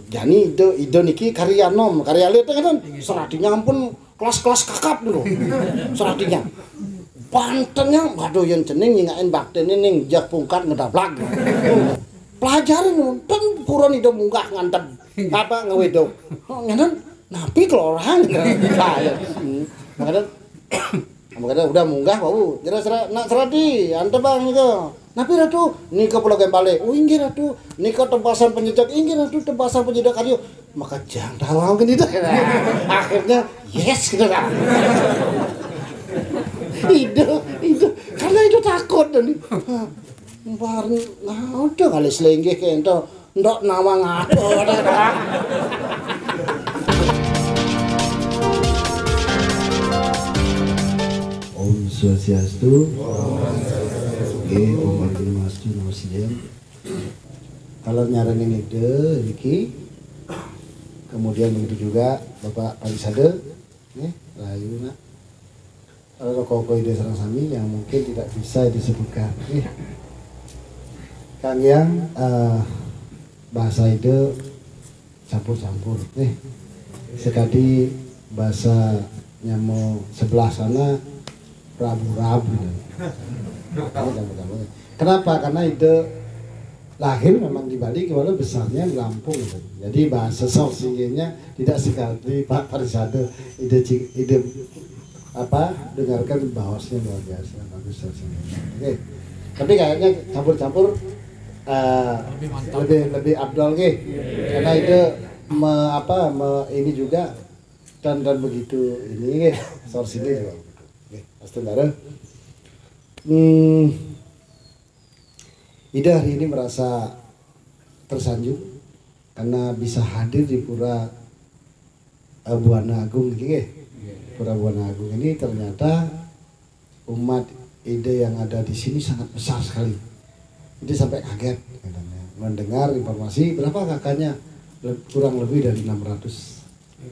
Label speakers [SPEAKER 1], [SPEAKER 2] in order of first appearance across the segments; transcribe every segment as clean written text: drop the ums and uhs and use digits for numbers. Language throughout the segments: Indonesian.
[SPEAKER 1] Jani itu niki karya nom, karya lihat kan seratinya ampun kelas-kelas kakap dulu. Seratinya. Bantennya waduh yang jeneng nyingain baktene ning jak pungkat ngedaplag. Pelajarin kan puron itu munggah ngantep apa ngewedok. Ngenen napi kalau orang saya. Makanya udah munggah bau. Jera nak serati antep bang itu. Napi ratu nika pulau gembale. Oh inggih ratu nika tempasan penjejak inggih ratu tempasan penjejak kayu. Maka jangan tahu kan itu. Akhirnya yes gitu kan. Itu karena itu takut dan bareng nah udah kali selenggih kayak itu ndok nama ngato Om Swastiastu oke Om Swastiastu Namo Sidem kalau nyaranin ide Riki kemudian begitu juga Bapak Parisade Rayu nak rokok ide sareng sami yang mungkin tidak bisa disebutkan. Kang yang bahasa itu campur-campur. Sekali bahasanya mau sebelah sana rabu-rabu. Kenapa? Karena ide lahir memang di Bali, walau besarnya di Lampung. Jadi bahasa Sorsinggenya tidak sekali Pak Parisade ide apa dengarkan bahasanya luar biasa bagus oke tapi kayaknya campur-campur lebih abdol karena itu ini juga dan begitu ini source ini juga pasti bareng Ida hari ini merasa tersanjung karena bisa hadir di Pura Buana Agung Pura Buana Agung ini ternyata umat ide yang ada di sini sangat besar sekali. Jadi sampai kaget mendengar informasi berapa kakaknya kurang lebih dari 600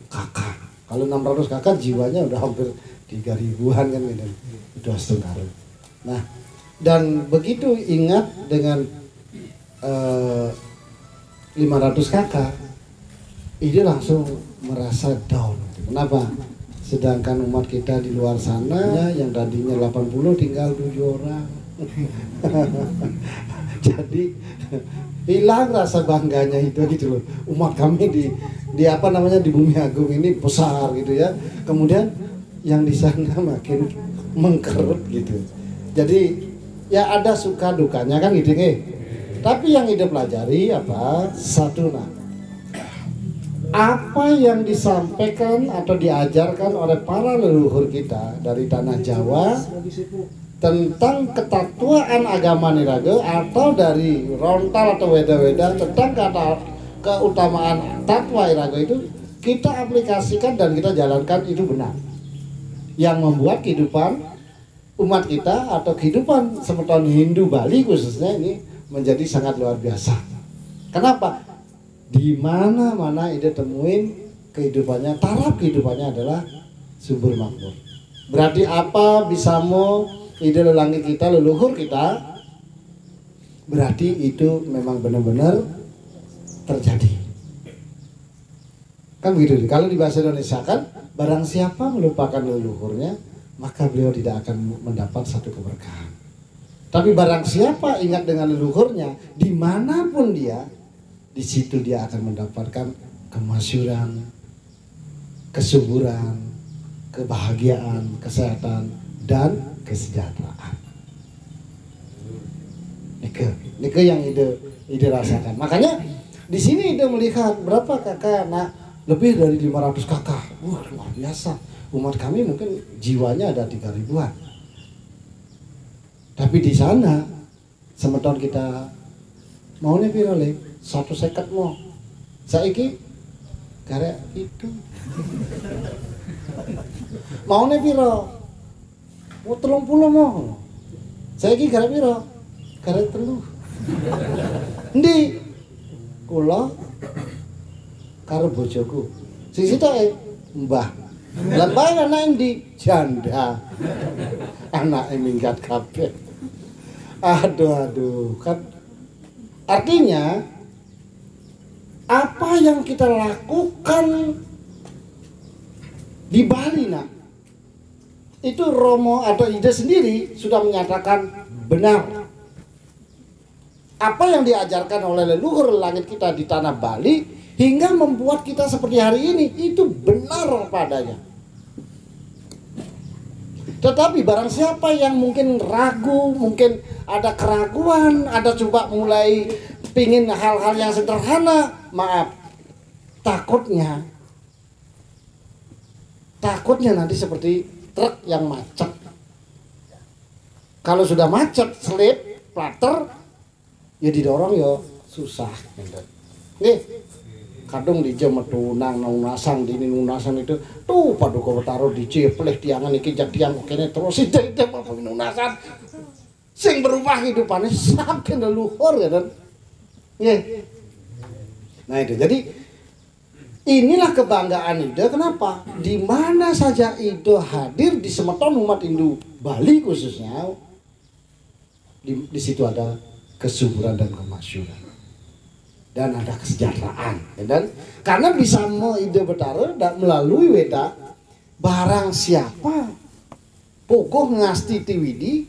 [SPEAKER 1] kakak. Kalau 600 kakak jiwanya udah hampir 3.000-an kan gitu. Itu astungkara. Nah, dan begitu ingat dengan 500 kakak, ide langsung merasa down. Kenapa? Sedangkan umat kita di luar sana yang tadinya 80 tinggal 7 orang. Jadi hilang rasa bangganya itu gitu loh. Umat kami di apa namanya di Bumi Agung ini besar gitu ya. Kemudian yang di sana makin mengkerut gitu. Jadi ya ada suka dukanya kan gitu Tapi yang ide pelajari apa? Satu apa yang disampaikan atau diajarkan oleh para leluhur kita dari tanah Jawa tentang ketatuaan agama Niraga atau dari Rontal atau Weda-Weda tentang keutamaan tatwa Iraga itu kita aplikasikan dan kita jalankan itu benar yang membuat kehidupan umat kita atau kehidupan semeton Hindu Bali khususnya ini menjadi sangat luar biasa. Kenapa? Di mana-mana ide temuin kehidupannya, taraf kehidupannya adalah subur makmur. Berarti apa bisa mau ide lelangi kita, leluhur kita, berarti itu memang benar-benar terjadi. Kan begitu. Kalau di bahasa Indonesia kan, barang siapa melupakan leluhurnya, maka beliau tidak akan mendapat satu keberkahan. Tapi barang siapa ingat dengan leluhurnya, dimanapun dia, di situ dia akan mendapatkan kemasyuran, kesuburan, kebahagiaan, kesehatan, dan kesejahteraan. Nike yang ide rasakan. Makanya di sini ide melihat berapa kakak anak lebih dari 500 kakak. Wah luar biasa. Umat kami mungkin jiwanya ada 3.000-an. Tapi di sana semeton kita mau nih pirole 150 mau. Saiki karek itu. Mau nih piro? Mau 30 mau. Saiki karek piro? Karek 3. Endi? Kula karo bojoku. Sing sitoke Mbah. Lah mbah anak endi? Janda. Anake minggat kabeh. Aduh kan artinya apa apa yang kita lakukan di Bali, nak, itu Romo atau Ida sendiri sudah menyatakan benar. Apa yang diajarkan oleh leluhur langit kita di tanah Bali hingga membuat kita seperti hari ini, itu benar padanya. Tetapi barang siapa yang mungkin ragu, mungkin ada keraguan, ada coba mulai pingin hal-hal yang sederhana, maaf, takutnya nanti seperti truk yang macet. Kalau sudah macet, slip, plater, ya didorong ya susah. Nih, kadung di jam tunang nunasang dini nunasang itu tuh paduka taruh di cepleh tiangan iki jak tiang kene terus itu apa nunasan sing berubah hidupannya sampai leluhur ya kan. Nah itu jadi inilah kebanggaan Ida. Kenapa? Di mana saja Ida hadir di semeton umat Hindu Bali khususnya, di situ ada kesuburan dan kemasyhuran dan ada kesejahteraan. Dan karena bisa Ida Betara melalui weda barang siapa pogoh ngasti tiwidi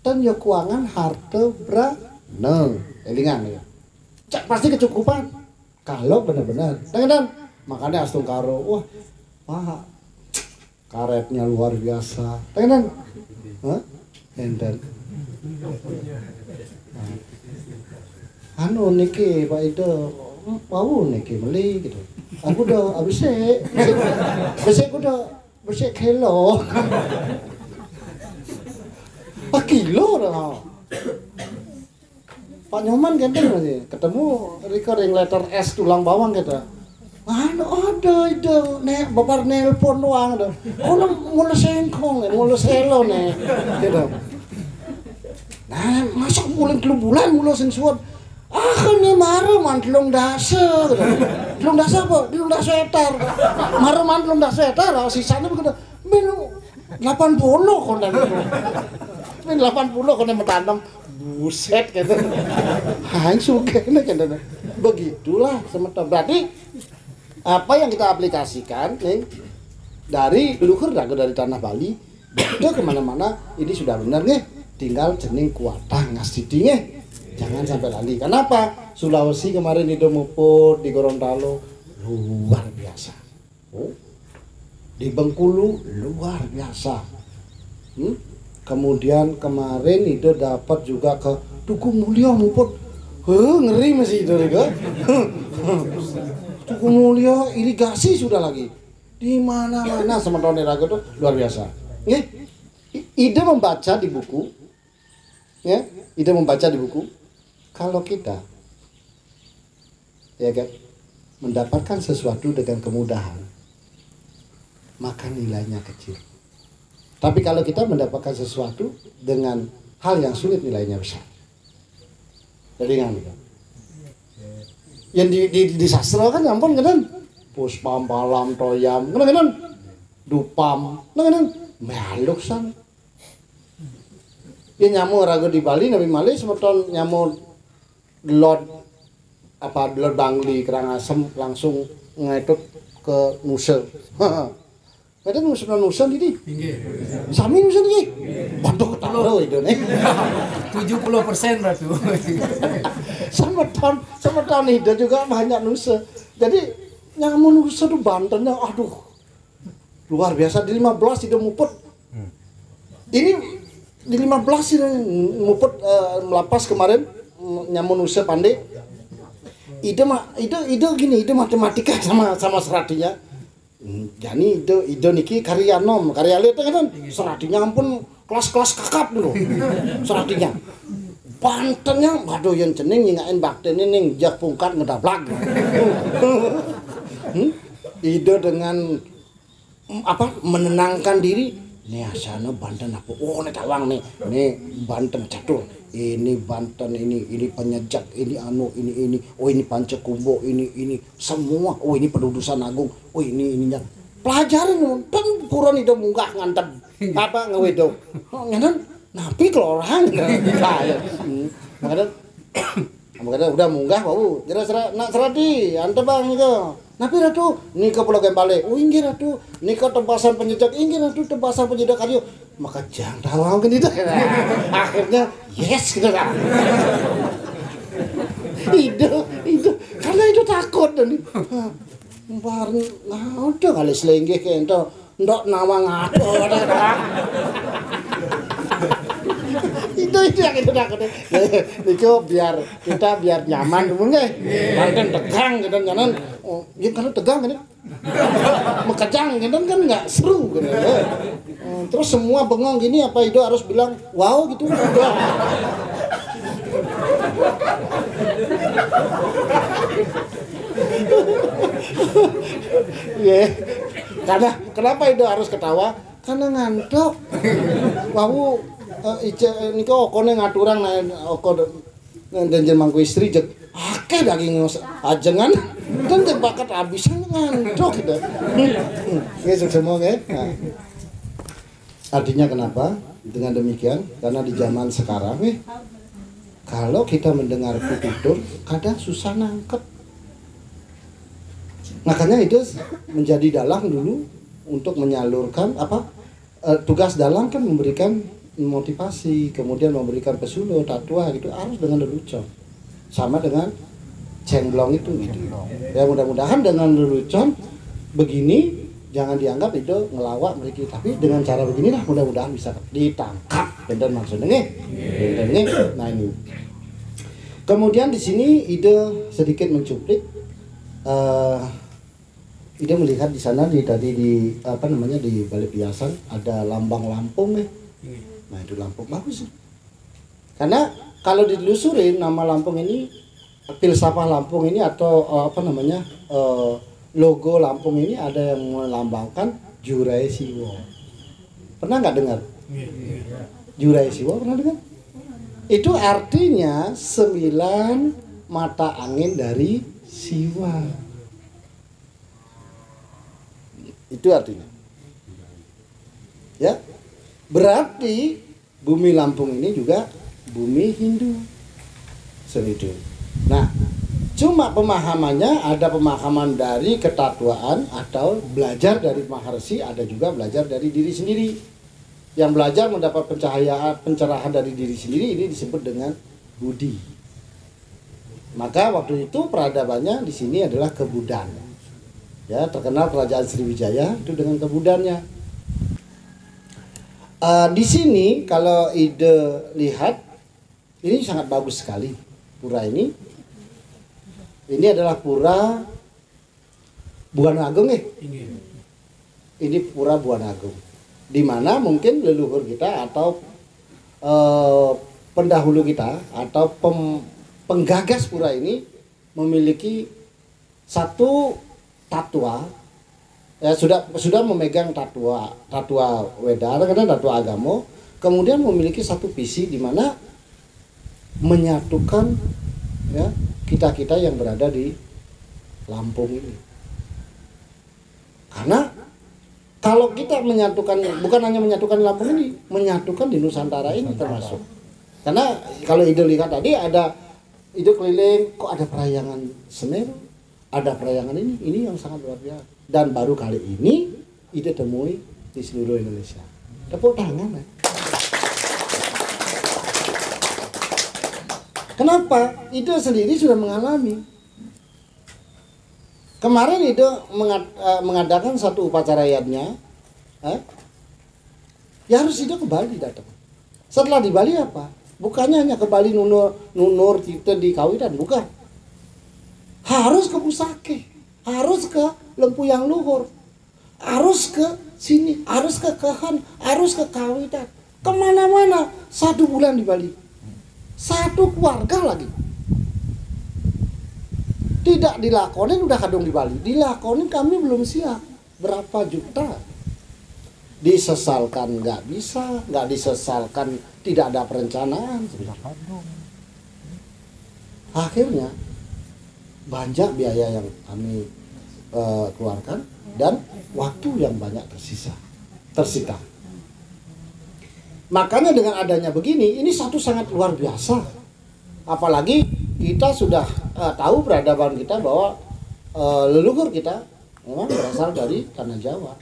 [SPEAKER 1] dan ya keuangan harta brana elingan ya. Cak pasti kecukupan kalau benar-benar. Dan makanya Astung Karo, wah, wah, karetnya luar biasa. Dan anu niki Pak Ida, mau niki beli gitu. Aku udah abisek kilo. Pak kilo dah. Pak Nyoman ganteng masih ketemu recording letter S tulang bawang kita. Anu ada itu nek bapak nelpon doang ada. Kalau mula sengkong, mula selo nih, gitu. Nah, masa bulan mula sing suwon. Nih maru man telung dasa. Telung dasa apa? Telung dasa hektar. Maru man telung dasa hektar, sisanya begitu. Menu 80 konten. Min 80 konten mentanam. Buset gitu. Hang suka nih gitu. Begitulah semeton. Berarti apa yang kita aplikasikan nih dari leluhur dari tanah Bali udah kemana-mana ini sudah benar nih, tinggal jening kuatah ngasih tinggi, jangan sampai lali. Kenapa? Sulawesi kemarin itu muput di Gorontalo luar biasa, di Bengkulu luar biasa, kemudian kemarin itu dapat juga ke Tugu Mulya muput, ngeri masih itu juga. Tugu Mulya irigasi sudah lagi di mana-mana semeton Raga itu luar biasa. Ya, Ida membaca di buku, ya, Ida membaca di buku. Kalau kita, ya kan, mendapatkan sesuatu dengan kemudahan, maka nilainya kecil. Tapi kalau kita mendapatkan sesuatu dengan hal yang sulit, nilainya besar. Jadi kan? Yang di sastra kan ampun kan puspam palam toyam kan dupam kan meluk san ya nyamu ragu di Bali Nabi Mali semeton nyamu delod bangli kerang asem langsung ngetut ke Nusa. Ada Nusa ini sami Nusa ini waduh ketaruh itu nih
[SPEAKER 2] 70% Ratu.
[SPEAKER 1] sama tahun itu juga banyak Nusa. Jadi nyamu Nusa tuh Bantennya aduh luar biasa. Di 15 itu muput. Ini di 15 ini muput melapas kemarin nyamu Nusa pandai. Itu gini, itu matematika sama seratinya. Jadi itu niki karya lihat kan seratinya ampun kelas kakap dulu. Seratinya Bantennya waduh yang jeneng nyingain baktene ning jak pungkat ngedablak. Ide dengan menenangkan diri nih asana Banten apa nek tawang nih Banten catur ini Banten ini penyejak ini ini Pancakumbo ini semua ini Pedudusan Agung ininya pelajaran kan kurang itu munggah ngantem apa ngawedo nganen napi kelorang kaya makanya Makanya udah munggah wau, jera nak seradi, ante bang niko. Napi ratu, niko pulau gembale. Oh inggih ratu, niko tebasan penjejak inggih ratu tebasan penjejak kayu. Maka jangan tahu kan itu. Akhirnya yes gitu kan. Itu karena itu takut dan bareng nah udah kali selenggih ke ento ndok nama ngato itu yang itu takut itu biar nyaman dulu nggak banten tegang gitu nyaman ya kalau tegang kan mekejang gitu kan nggak seru gitu terus semua bengong gini apa itu harus bilang wow gitu udah ya karena kenapa itu harus ketawa karena ngantuk wau niko okone ngaturang oko dan mangku istri jek akeh daging ajengan dan bakat habisan ngantuk gitu ya semua ya artinya kenapa dengan demikian karena di zaman sekarang kalau kita mendengar tutur kadang susah nangkep. Makanya itu menjadi dalang dulu untuk menyalurkan tugas dalang kan memberikan motivasi, kemudian memberikan pesulo, tatwa gitu harus dengan lelucon. Sama dengan cengblong itu gitu. Ya mudah-mudahan dengan lelucon begini jangan dianggap itu ngelawak mereka, tapi dengan cara beginilah mudah-mudahan bisa ditangkap. Bener maksudnya nih. Nah ini. Kemudian di sini ide sedikit mencuplik. Ide melihat di sana tadi di balik hiasan ada lambang Lampung nih. Nah itu Lampung bagus sih. Karena kalau ditelusurin nama Lampung ini, filsafah Lampung ini atau logo Lampung ini ada yang melambangkan Jurai Siwo. Pernah nggak dengar? Jurai Siwo pernah dengar? Itu artinya 9 mata angin dari Siwa. Itu artinya. Ya. Berarti bumi Lampung ini juga bumi Hindu. Seperti itu. Nah, cuma pemahamannya ada pemahaman dari ketatuaan atau belajar dari Maharsi, ada juga belajar dari diri sendiri. Yang belajar mendapat pencerahan dari diri sendiri ini disebut dengan budi. Maka waktu itu peradabannya di sini adalah Kebudan. Ya, terkenal kerajaan Sriwijaya itu dengan kebudannya. Di sini kalau ide lihat ini sangat bagus sekali pura ini. Ini adalah pura Buana Agung Ini pura Buana Agung. Di mana mungkin leluhur kita atau pendahulu kita atau penggagas pura ini memiliki satu tatwa ya sudah memegang tatwa Wedar karena tatwa agama, kemudian memiliki satu visi di mana menyatukan ya kita yang berada di Lampung ini. Karena kalau kita menyatukan, bukan hanya menyatukan Lampung ini, menyatukan di Nusantara ini termasuk. Karena kalau ide lihat tadi ada ide keliling, kok ada perayangan Semeru, ada perayangan ini yang sangat luar biasa. Dan baru kali ini ide temui di seluruh Indonesia. Tepuk tangan. Kenapa? Ide sendiri sudah mengalami. Kemarin itu mengadakan satu upacara yadnya, ya harus itu ke Bali datang. Setelah di Bali apa? Bukannya hanya ke Bali nunur kita di Kawitan, bukan. Harus ke Pusake, harus ke Lempuyang Luhur, harus ke sini, harus ke Kehan, harus ke Kawitan, kemana-mana 1 bulan di Bali, 1 keluarga lagi. Tidak dilakonin udah kadung di Bali, dilakonin kami belum siap. Berapa juta? Disesalkan nggak bisa, nggak disesalkan tidak ada perencanaan. Akhirnya banyak biaya yang kami keluarkan dan waktu yang banyak tersita. Makanya dengan adanya begini, ini satu sangat luar biasa. Apalagi kita sudah tahu peradaban kita bahwa leluhur kita memang berasal dari tanah Jawa.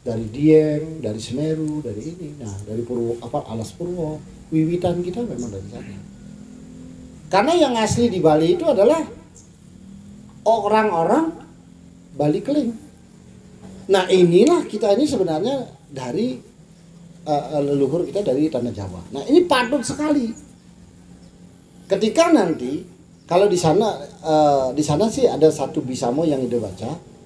[SPEAKER 1] Dari Dieng, dari Semeru, dari ini. Nah, dari Alas Purwo, wiwitan kita memang dari sana. Karena yang asli di Bali itu adalah orang-orang Bali Keling. Nah, inilah kita ini sebenarnya dari leluhur kita dari tanah Jawa. Nah, ini patut sekali. Ketika nanti kalau di sana sih ada satu bisamo yang ide baca.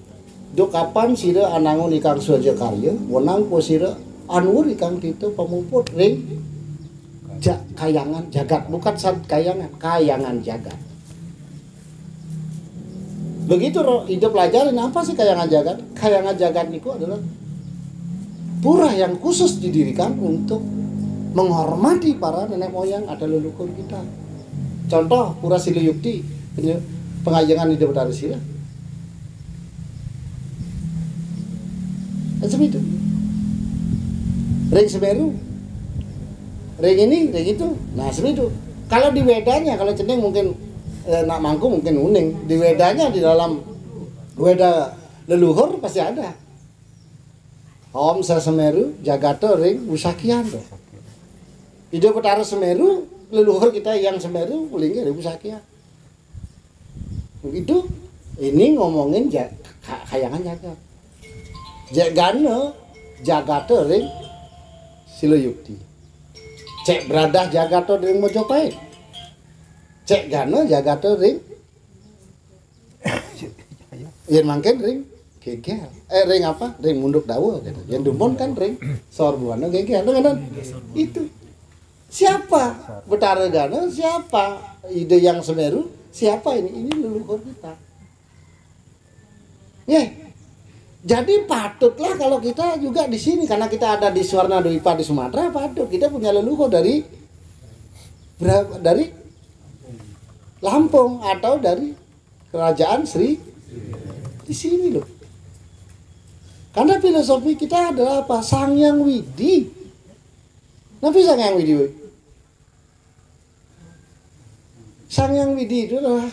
[SPEAKER 1] Do kapan sira anangun ikang suaja karya, wenang po sira anwur ikang tito pemumput ring kayangan jagat, bukan kayangan jagat. Begitu ide pelajarin apa sih kayangan jagat? Kayangan jagat niku adalah pura yang khusus didirikan untuk menghormati para nenek moyang atau leluhur kita. Contoh Pura Siluyukti, pengajengan ide Betara Sira. Macam itu. Ring Semeru, ring ini, ring itu. Nah, seperti itu. Kalau di Wedanya, kalau Ceneng mungkin nak mangku mungkin uning. Di Wedanya, di dalam Weda leluhur pasti ada. Om Semeru, Jagata, ring Busakian. Ide Betara Semeru, leluhur kita yang Semeru, ulingnya ring Busakian. Begitu. Ini ngomongin kayangan jagat. Jagana Jagata ring Siluyukti. Cek beradah Jagata ring Mojopahit. Cek gana Jagata ring yen mangken ring gegel. Ring apa? Ring Munduk Dawa gitu. Yang Dumun kan ring Sorbuana gegel kan. Itu. Siapa? Betara Gana siapa? Ide yang Semeru siapa ini? Ini leluhur kita. Jadi patutlah kalau kita juga di sini karena kita ada di Suwarna Dwipa di Sumatera, patut kita punya leluhur dari Lampung atau dari Kerajaan Sri di sini loh. Karena filosofi kita adalah apa? Sangyang Widi. Kenapa Sangyang Widi? Sangyang Widi itu adalah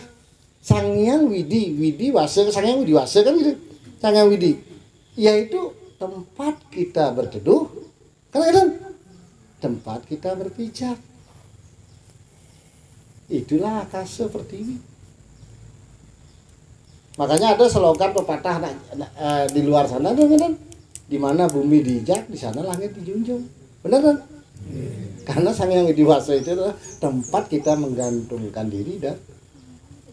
[SPEAKER 1] Sangyang Widi Wase, Sangyang Widi Wase kan gitu. Sangyang Widi, yaitu tempat kita berteduh, kan tempat kita berpijak. Itulah akasa seperti ini. Makanya ada slogan pepatah di luar sana, kan? Di mana bumi diinjak, di sana langit dijunjung. Benar kan? Karena Sangyang Widi Wase itu adalah tempat kita menggantungkan diri dan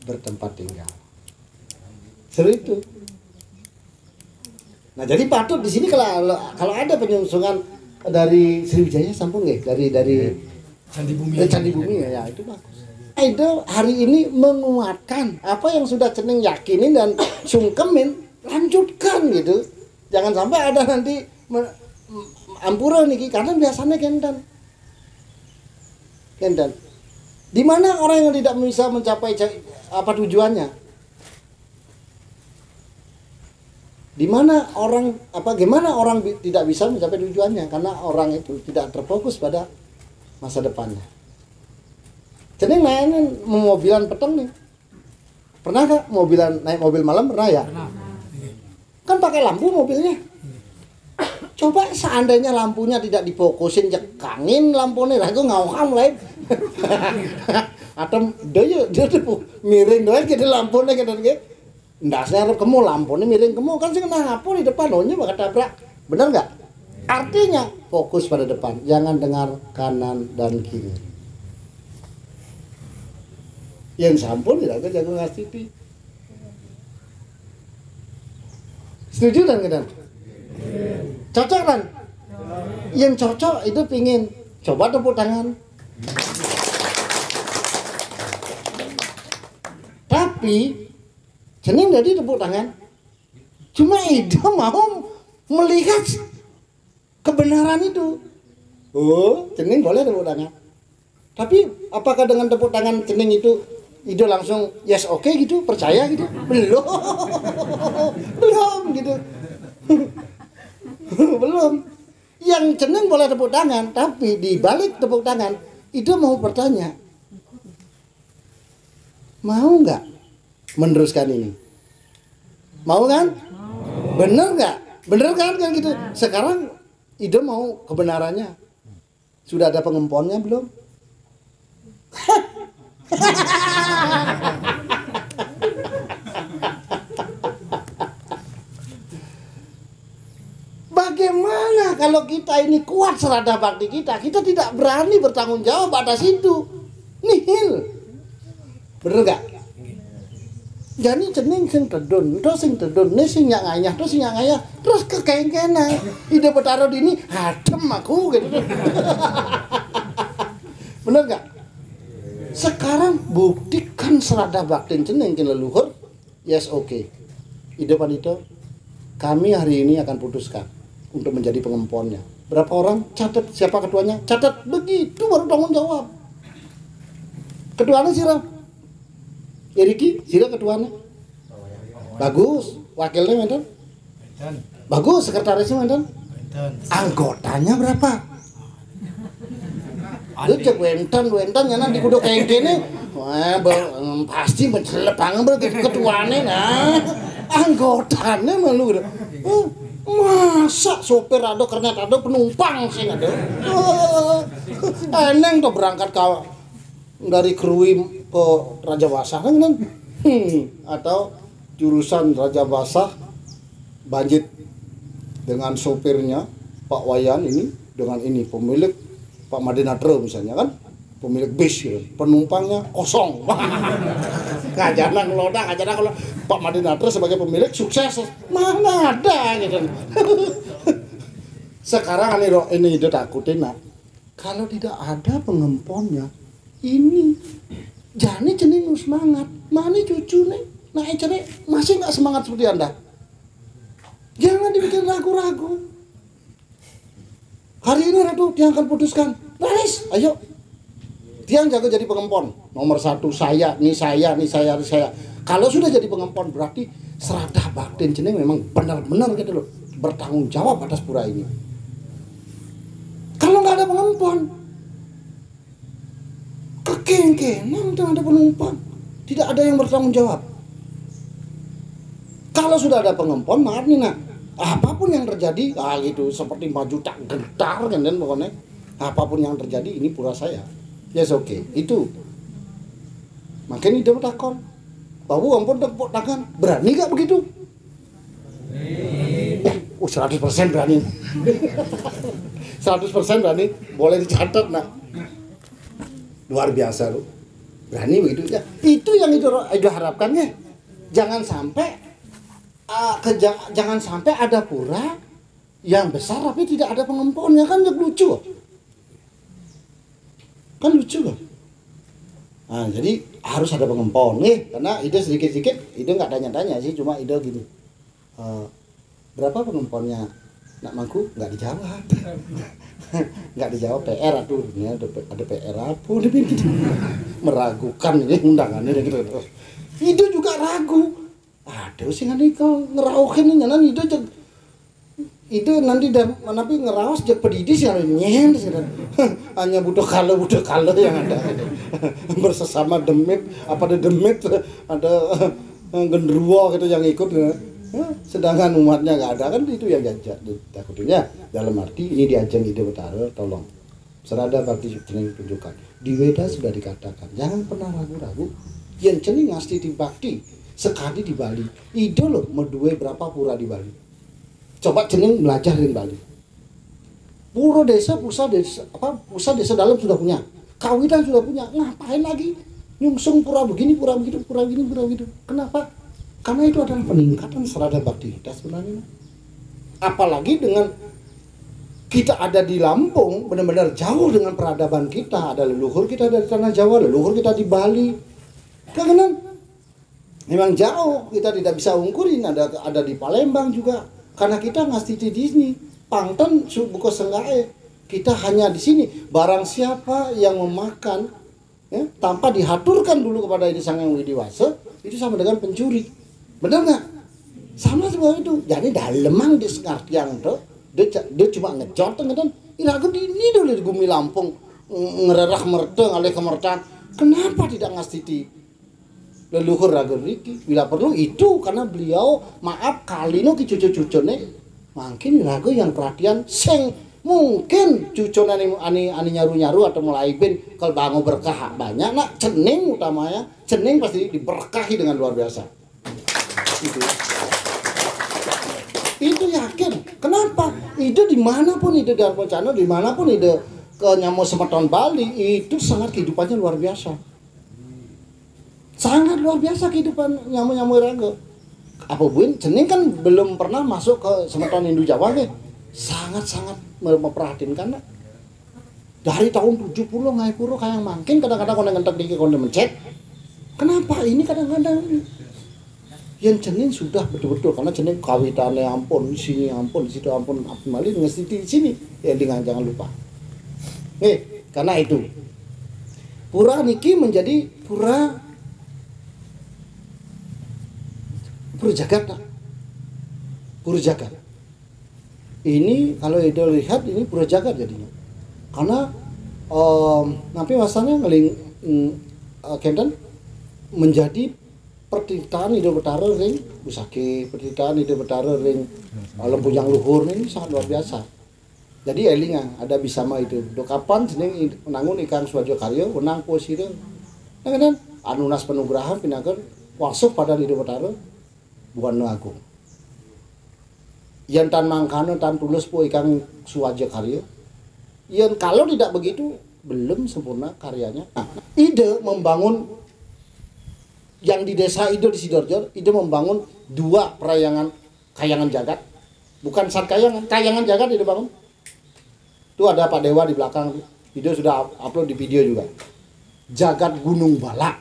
[SPEAKER 1] bertempat tinggal. Seru itu. Nah, jadi patut di sini kalau ada penyungsungan dari Sriwijaya sampun nggih, dari Candi Bumi ya itu bagus. Itu hari ini menguatkan apa yang sudah Ceneng yakinin dan sungkemin, lanjutkan gitu. Jangan sampai ada nanti ampura niki karena biasanya kendan. Di mana orang yang tidak bisa mencapai apa tujuannya? Gimana orang tidak bisa mencapai tujuannya karena orang itu tidak terfokus pada masa depannya. Ceneng mainin mobilan peteng nih. Pernah gak naik mobil malam pernah ya? Pernah. Kan pakai lampu mobilnya. Coba seandainya lampunya tidak difokusin cekangin lampunya lah itu ngawam lain. Atau dia miring doang ke lampunya gitu. Nggak serep kemu lampunya miring kemu kan sih kena lampu di depan ohnya bakal tabrak, benar nggak? Artinya fokus pada depan, jangan dengar kanan dan kiri. Yang sampun tidak ke jago ngasih TV. Setuju dan kita? Cocok kan? Yang cocok itu pingin coba tepuk tangan. Tapi Ceneng jadi tepuk tangan. Cuma Ida mau melihat kebenaran itu. Oh, Ceneng boleh tepuk tangan. Tapi apakah dengan tepuk tangan Ceneng itu Ida langsung yes oke gitu, percaya gitu? Belum. Belum gitu. Belum. Yang Ceneng boleh tepuk tangan, tapi di balik tepuk tangan Ida mau bertanya. Mau nggak meneruskan ini? Mau kan? Bener nggak? Bener kan gitu. Sekarang Ido mau kebenarannya. Sudah ada pengemponnya belum? Bagaimana kalau kita ini kuat serada bakti kita tidak berani bertanggung jawab atas itu. Nihil. Bener gak? Jadi cening sing tedun, terus sing tedun, ini sing nyak ngayah, terus kekengkenan. Ide bertaruh di ini, hadem aku gitu. Bener gak? Sekarang buktikan serada bakti cening ke leluhur. Yes, oke. Ide panito, kami hari ini akan putuskan untuk menjadi pengemponnya. Berapa orang? Catat siapa ketuanya? Catat, begitu baru tanggung jawab. Ketuanya siapa? Riki, sila ketuanya. Bagus, wakilnya menten. Bagus, sekretarisnya menten. Anggotanya berapa? Lu cek wentan nyana di kudu kayak gini. Wah, pasti mencelep banget ketuanya. Nah, anggotanya malu. Masa sopir ada, kernet ada, penumpang sih ada. Eneng tuh berangkat dari Krui ke Raja Basah kan? Atau jurusan Raja Basah Banjit dengan sopirnya Pak Wayan ini dengan ini pemilik Pak Madinatro misalnya kan, pemilik bis gitu. Penumpangnya kosong. Kajana ngelodak, kalau Pak Madinatro sebagai pemilik sukses mana ada gitu. Sekarang ini ide takutin nak, kalau tidak ada pengemponnya ini jani cening semangat, mana cucu nih naik cerai masih nggak semangat seperti Anda. Jangan dibikin ragu-ragu. Hari ini Ratu dia akan putuskan, Laris, ayo Tiang jago jadi pengempon. Nomor 1 saya. Kalau sudah jadi pengempon berarti serada baktin jeneng memang benar-benar gitu loh, bertanggung jawab atas pura ini. Kalau nggak ada pengempon, kekengkenan tidak ada penumpang, tidak ada yang bertanggung jawab. Kalau sudah ada pengempon, maaf nih nak, apapun yang terjadi, gitu seperti maju tak gentar kan dan pokoknya apapun yang terjadi ini pura saya. Yes, oke. Itu. Makanya dia takon. Babu ampun tepuk tangan. Berani gak begitu? 100% berani. 100% berani. Boleh dicatat nak. Luar biasa lu. Berani begitu ya. Itu yang itu harapkan ya. Jangan sampai jangan sampai ada pura yang besar tapi tidak ada pengemponnya, kan lucu. Kan lucu kan? Nah, jadi harus ada pengempon nih, karena ide sedikit-sedikit, ide nggak tanya-tanya sih, cuma ide gini, berapa pengemponnya nak mangku? Nggak dijawab. Nggak dijawab, PR atuh, ya, ada PR apa, udah gitu. Meragukan ini undangannya gitu. Ide juga ragu, aduh sih nanti kau ngerauhin nih, nanti ide nanti tapi ngerawas jadi pedidis yang nyen hanya butuh kalau yang ada bersesama demit ada genderuwo gitu yang ikut sedangkan umatnya nggak ada, kan itu yang takutnya dalam arti ini diajeng ide betara. Tolong serada bakti cening tunjukkan di Weda sudah dikatakan jangan pernah ragu-ragu yang cening ngasti di bakti sekali di Bali ide loh medue berapa pura di Bali. Coba cening belajar di Bali. Pura desa, pusat desa dalam sudah punya, kawitan sudah punya. Ngapain lagi nyungsung pura begini, pura begitu. Kenapa? Karena itu adalah peningkatan serada bakti kita sebenarnya. Apalagi dengan kita ada di Lampung, benar-benar jauh dengan peradaban kita. Ada leluhur kita dari tanah Jawa, leluhur kita di Bali. Karena memang jauh, kita tidak bisa ungkurin. Ada di Palembang juga. Karena kita ngasih di sini, Pangton buku senggae, kita hanya di sini. Barang siapa yang memakan, ya, tanpa dihaturkan dulu kepada ini Sang Hyang Widiwasa, itu sama dengan pencuri. Benar nggak? Sama seperti itu. Jadi dalemang di sekartiang tuh, dia cuma ngejot kan? Iraga ini dulu di Gumi Lampung, ngererah merteng, alih kemertaan. Kenapa tidak ngasih di leluhur raga riki bila perlu itu karena beliau maaf kali no ki cucu-cucune mungkin raga yang perhatian sing mungkin cucune ani nyaru-nyaru atau mulai ben kalau bangun berkah banyak nak cening utamanya cening pasti diberkahi dengan luar biasa itu yakin kenapa ide dimanapun ide di Arpocano dimanapun ide ke Nyamo Semeton Bali itu sangat kehidupannya luar biasa. Sangat luar biasa kehidupan nyamuk-nyamuk raga. Apa buin cening kan belum pernah masuk ke semeton Indo Jawa nih. Sangat-sangat memperhatinkan nak. Dari tahun 70 ngai puro kayak makin kadang-kadang koneng entek dikit koneng mencet. Kenapa ini kadang-kadang ini? Yang cening sudah betul-betul karena cening kawitannya ampun di sini ampun di situ ampun mali ngesti di sini ya dengan jangan lupa. Karena itu pura niki menjadi pura jagat nak. Pura jagat. Ini kalau ide lihat ini pura jagat jadinya. Karena nanti masanya ngeling kenten menjadi pertitaan ide betara ring Busake, pertitaan ide betara ring Lempuyang Luhur ini sangat luar biasa. Jadi elingan ada bisa mah itu. Do kapan jeneng menangun ikan Swajo Karyo wenang posire. Kan anunas penugrahan pinakeun wasuk pada ide betara bukan agung. Yang tan mangkano tan tulus po ikan Swajo Karyo. Yang kalau tidak begitu belum sempurna karyanya. Nah, ide membangun yang di desa Ido di Sidoarjo, ide membangun 2 perayangan kayangan jagat. Bukan sat kayangan jagat ide bangun. Itu ada Pak Dewa di belakang. Video sudah upload di video juga. Jagat Gunung Balak.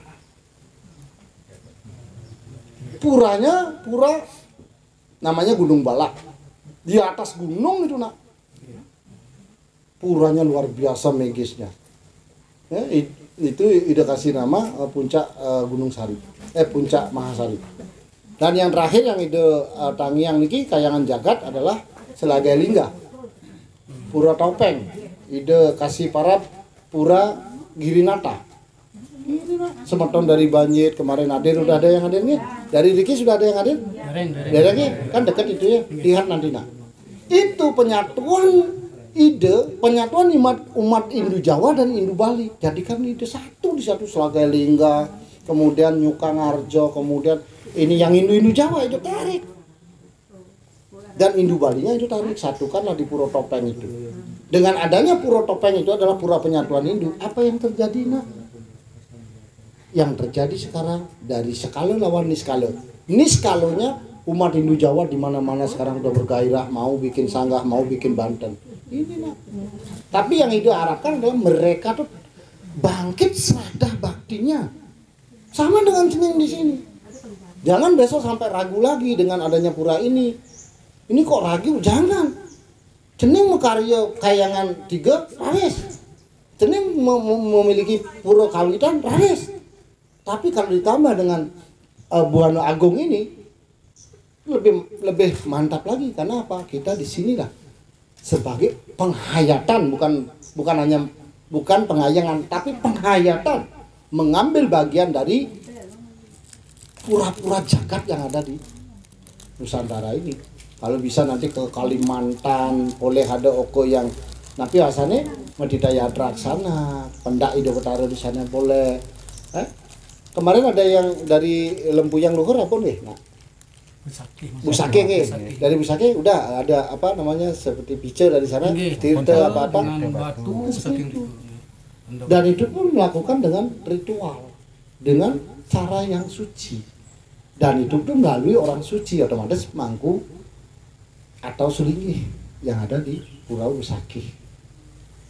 [SPEAKER 1] Puranya pura namanya Gunung Balak. Di atas gunung itu nak. Puranya luar biasa magisnya. Itu ide kasih nama puncak Gunung Sari. Puncak Mahasari. Dan yang terakhir yang ide Tangiang niki kayangan jagat adalah Selagai Lingga. Pura Topeng, ide kasih para pura Girinata. Semeton dari Banjir kemarin hadir udah ada yang hadir nih. Dari Riki sudah ada yang hadir. Dari kan dekat itu ya. Lihat nanti nak. Itu penyatuan ide, penyatuan umat Indo Jawa dan Indo Bali. Jadikan ide satu di satu Selagai Lingga, kemudian Nyukang Arjo, kemudian ini yang Indo Jawa itu tarik. Dan Indo Balinya itu tarik satukanlah di Pura Topeng itu. Dengan adanya Pura Topeng itu adalah pura penyatuan Indo. Apa yang terjadi nak? Yang terjadi sekarang dari skala lawan niskala. Niskalonya umat Indo Jawa di mana-mana sekarang udah bergairah mau bikin sanggah, mau bikin Banten. Ini nak. Tapi yang itu harapkan adalah mereka tuh bangkit seradah baktinya. Sama dengan cening di sini. Jangan besok sampai ragu lagi dengan adanya pura ini. Ini kok ragu? Jangan. Cening karya kayangan 3 raris. Cening memiliki pura kawitan raris. Tapi kalau ditambah dengan Buana Agung ini lebih mantap lagi karena apa? Kita di sinilah sebagai penghayatan bukan penghayangan tapi penghayatan mengambil bagian dari pura-pura jagat yang ada di Nusantara ini. Kalau bisa nanti ke Kalimantan boleh ada oko yang nanti asalnya Medidaya Draksana, Pendak Ido Betara di sana boleh. Kemarin ada yang dari Lempuyang Luhur apa nih? Nah, Busake nih. Dari Busake udah ada apa namanya seperti pice dari sana, tirte apa-apa. Dan itu pun melakukan dengan ritual, dengan cara yang suci. Dan itu pun melalui orang suci otomatis mangku atau sulingih yang ada di Pulau Busake.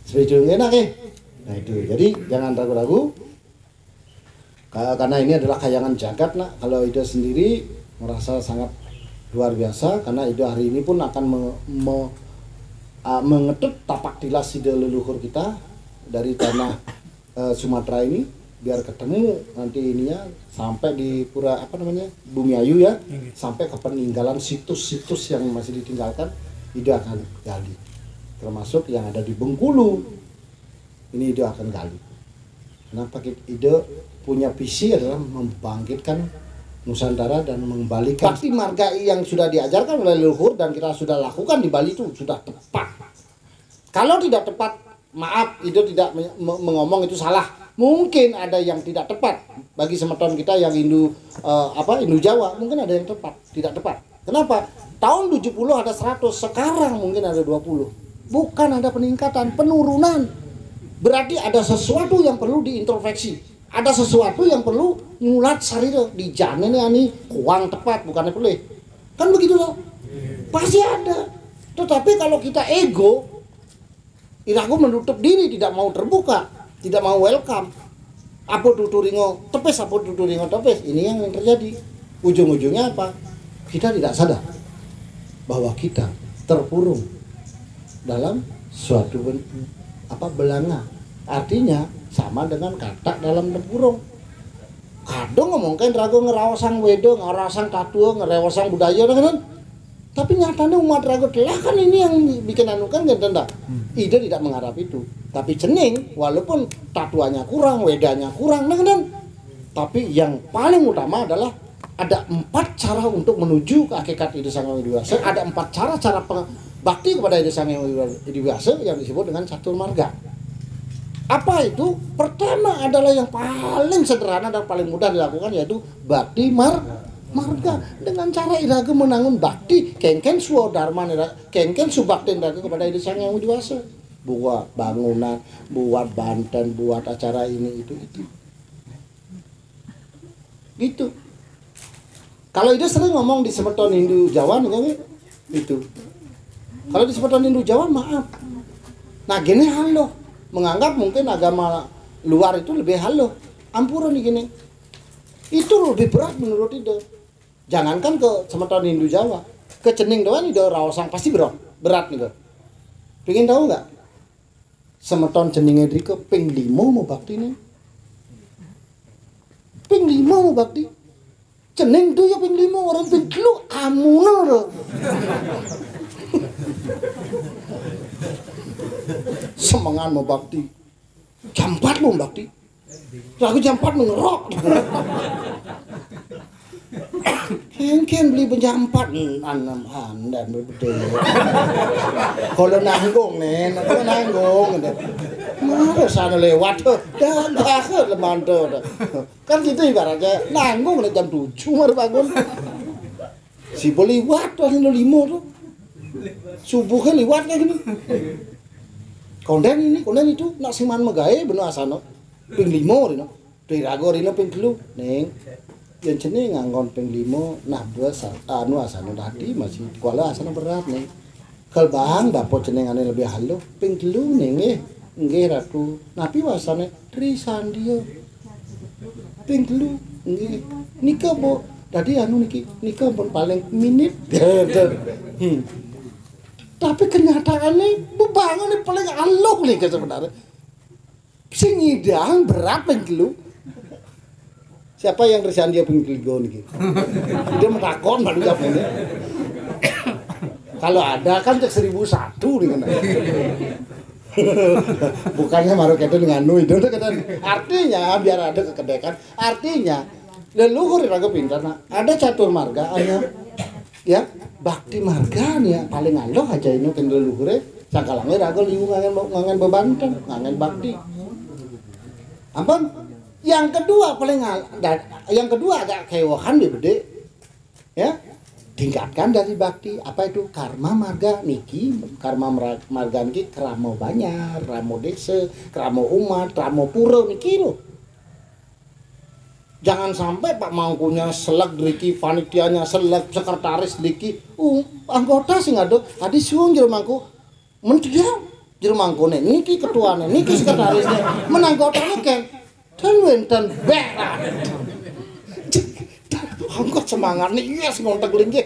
[SPEAKER 1] Seperti enak Nah itu, jadi jangan ragu-ragu. Karena ini adalah kayangan jagat nak. Kalau Ida sendiri merasa sangat luar biasa karena Ida hari ini pun akan mengetut tapak tilas Ida leluhur kita dari tanah Sumatera ini biar ketemu nanti ininya sampai di pura apa namanya Bumi Ayu ya, sampai ke peninggalan situs-situs yang masih ditinggalkan Ida akan gali, termasuk yang ada di Bengkulu ini Ida akan gali. Kenapa ide punya visi adalah membangkitkan Nusantara dan mengembalikan bakti marga yang sudah diajarkan oleh leluhur dan kita sudah lakukan di Bali itu sudah tepat. Kalau tidak tepat, maaf, ide tidak mengomong itu salah. Mungkin ada yang tidak tepat bagi semeton kita yang Hindu Hindu Jawa, mungkin ada yang tepat, tidak tepat. Kenapa? Tahun 70 ada 100, sekarang mungkin ada 20. Bukan ada peningkatan, penurunan. Berarti ada sesuatu yang perlu diintrospeksi. Ada sesuatu yang perlu nyulat sarira di jane ani kuang tepat bukannya boleh. Kan begitu loh. Pasti ada. Tetapi kalau kita ego, iraku menutup diri, tidak mau terbuka, tidak mau welcome. Apa tuturingo tepes, apa tuturingo tepes. Ini yang terjadi. Ujung-ujungnya apa? Kita tidak sadar bahwa kita terpurung dalam suatu belanga. Artinya sama dengan kata dalam tempurung. Kadang ngomongkan rago ngerawasang wedo, ngerawasang tatua, ngerawasang budaya kan. Tapi nyatanya umat rago telah kan ini yang bikin anukan kan tanda. Ide tidak mengharap itu. Tapi cening walaupun tatuanya kurang, wedanya kurang kan. Tapi yang paling utama adalah ada 4 cara untuk menuju ke hakikat Ide Sang Hyang Widi Wasa. Ada 4 cara bakti kepada Ide Sang Hyang Widi Wasa yang disebut dengan catur marga. Apa itu? Pertama adalah yang paling sederhana dan paling mudah dilakukan, yaitu bakti marga. Dengan cara iraga menangun bakti kengken swadharma kengken subakti iraga kepada Ide Sang Hyang Widi Wasa. Buat bangunan, buat banten, buat acara ini itu. Gitu. Kalau Ide sering ngomong di semeton Hindu Jawa nih itu. Kalau di semeton Hindu Jawa maaf. Nah gini halo. Menganggap mungkin agama luar itu lebih halus. Ampura nih gini. Itu lebih berat menurut Ide. Jangankan ke semeton Hindu Jawa, ke cening doang Ide rawasang pasti berat nih. Pengen tahu nggak? Semeton ceningnya di ke ping 5 mau bakti nih. Ping 5 mau bakti. Cening tuh ya ping 5 orang ping lu amunah loh. Semangat mau bakti, jam 4 mau bakti, aku jam 4 ngerok. Kengken beli jam 4 anam handan betul. Kalau nanggung nen, aku nanggung. Mana sana lewat tuh, dan takut lemanto. Kan gitu ibaratnya nanggung jam 7 baru bangun. Si boleh liwat tuh 5 tuh. Subuhnya liwat kayak gini. Konden itu nak siman magae bener asano. Ping 5 rino. Pirago rino ping 3. Neng. Yang ceneng nganggon ping 5 nah dua asano tadi masih kuala asano berat nih. Kal bang dapot cenengane lebih halus ping 3 neng nggih ratu. Napi wasane trisan dia. Ping 3 nggih. Nika bo tadi nika pun paling minit. Tapi kenyataannya bebangan nih paling alok nih sebenarnya. Sing ngidang berat pengkilo. Siapa yang resan dia pengkilo nih? Dia menakon malu ini. Kalau ada kan cek 1001 nih kan. Bukannya maru kita dengan itu kan. Artinya biar ada kekedekan. Artinya leluhur raga pintar. Nah, ada catur marga ya bakti marga nih ya paling aloh aja ini kan leluhure sangkalangnya raga liu ngangen bebanten ngangen bakti. Ampun. Yang kedua agak kewohan deh bede. Ya. Tingkatkan dari bakti apa itu karma marga niki karma marga niki kramo banyar, kramo desa, kramo umat, kramo pura niki loh. Jangan sampai Pak Mangkunya selek driki, panitianya selek, sekretaris driki, anggota sing ada suung jero mangku menteri jero mangkune niki ketuane, niki sekretarisnya, menanggotane kan dan wenten berat. Anggota semangat nih, yes ngontek linggih.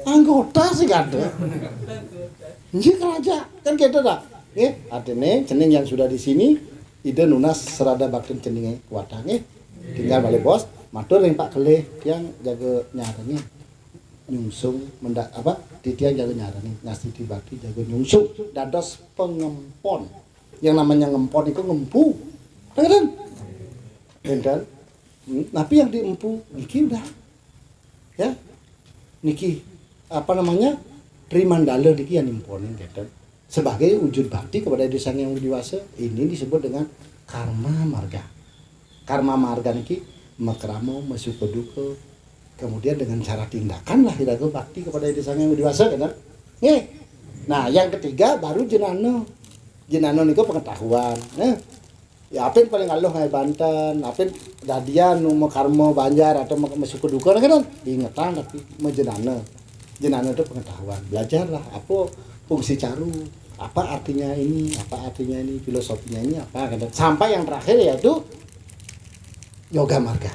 [SPEAKER 1] Anggota sing ada. Nggih raja, kan gitu dah. Nggih, artine cening yang sudah di sini Ide nunas serada bakti ceninge kuatange. Tinggal balik bos, matur yang Pak Kelih yang jaga nyarani nyungsung titian jaga nyarani ngasih di bakti jaga nyungsung dados pengempon. Yang namanya ngempon itu ngempu. Kan? Enten. Tapi yang diempu niki udah ya niki apa namanya Trimandala niki yang imponin gitu sebagai wujud bakti kepada Ida Sang Hyang Widi Wasa. Ini disebut dengan karma marga. Karma marga niki makramo masukeduka, kemudian dengan cara tindakan lah iraga bakti kepada Ida Sang Hyang Widi Wasa kan. Nah yang ketiga baru jenano. Jenano niku pengetahuan. Ya apin paling aloh ngai Banten, apin dadian mau karmo Banjar atau masuk ke duka kan ingetan tapi menjenana. Jenana itu pengetahuan. Belajarlah apa fungsi caru, apa artinya ini, filosofinya ini apa kan. Sampai yang terakhir yaitu yoga marga.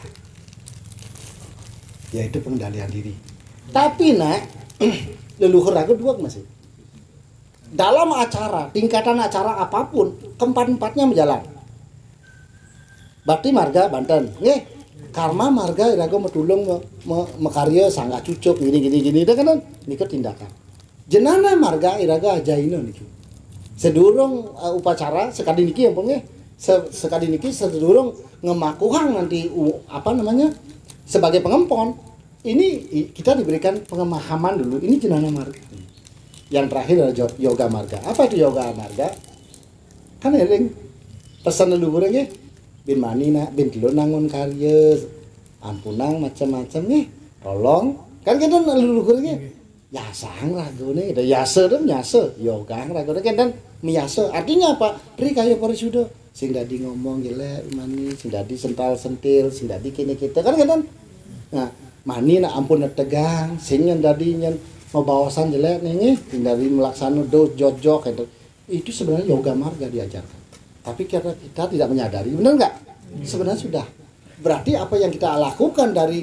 [SPEAKER 1] Yaitu pengendalian diri. Tapi leluhur aku dua masih. Dalam acara, tingkatan acara apapun, keempat-empatnya berjalan. Bakti marga Banten, karma marga iraga metulung mekarya sangga cucuk gini itu kan niku tindakan. Jenana marga iraga ajaina niki. Sedurung upacara sekali niki ampun sekali niki sedurung ngemakuhang nanti apa namanya sebagai pengempon. Ini kita diberikan pengemahaman dulu. Ini jenana marga. Yang terakhir adalah yoga marga. Apa itu yoga marga? Kan eling pesan leluhur bin manina bin nangun karya ampunang macam-macam tolong kan kita leluhur yasang ragone yasa dan nyasa yoga ragone kan miyasa artinya apa pri kaya parisuda sing dadi ngomong jelek mani sing dadi sental-sentil sing dadi kene kita kan nah mani nak ampun tegang sing yang dadi nyen mabawasan jelek nih dari melaksana jojok itu sebenarnya yoga marga diajarkan. Tapi karena kita tidak menyadari, benar nggak? Sebenarnya sudah. Berarti apa yang kita lakukan dari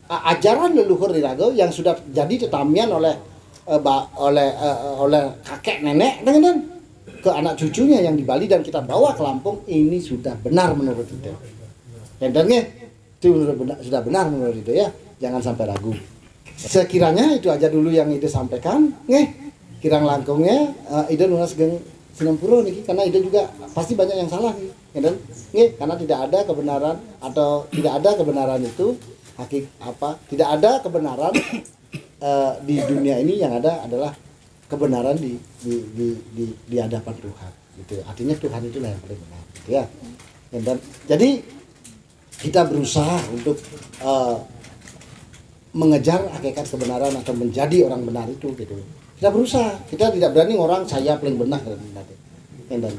[SPEAKER 1] ajaran leluhur iraga yang sudah jadi tetamian oleh kakek nenek dengan ke anak cucunya yang di Bali dan kita bawa ke Lampung, ini sudah benar menurut kita. Dan itu sudah benar menurut itu ya. Jangan sampai ragu. Sekiranya itu aja dulu yang Ida sampaikan, kirang langkungnya Ida nulis geng Singapura nih, karena Ida juga pasti banyak yang salah karena tidak ada kebenaran atau tidak ada kebenaran itu tidak ada kebenaran di dunia ini, yang ada adalah kebenaran di hadapan Tuhan gitu. Artinya Tuhan itulah yang paling benar gitu ya. Dan jadi kita berusaha untuk mengejar hakikat kebenaran atau menjadi orang benar itu gitu. Kita berusaha, kita tidak berani orang saya paling benar dan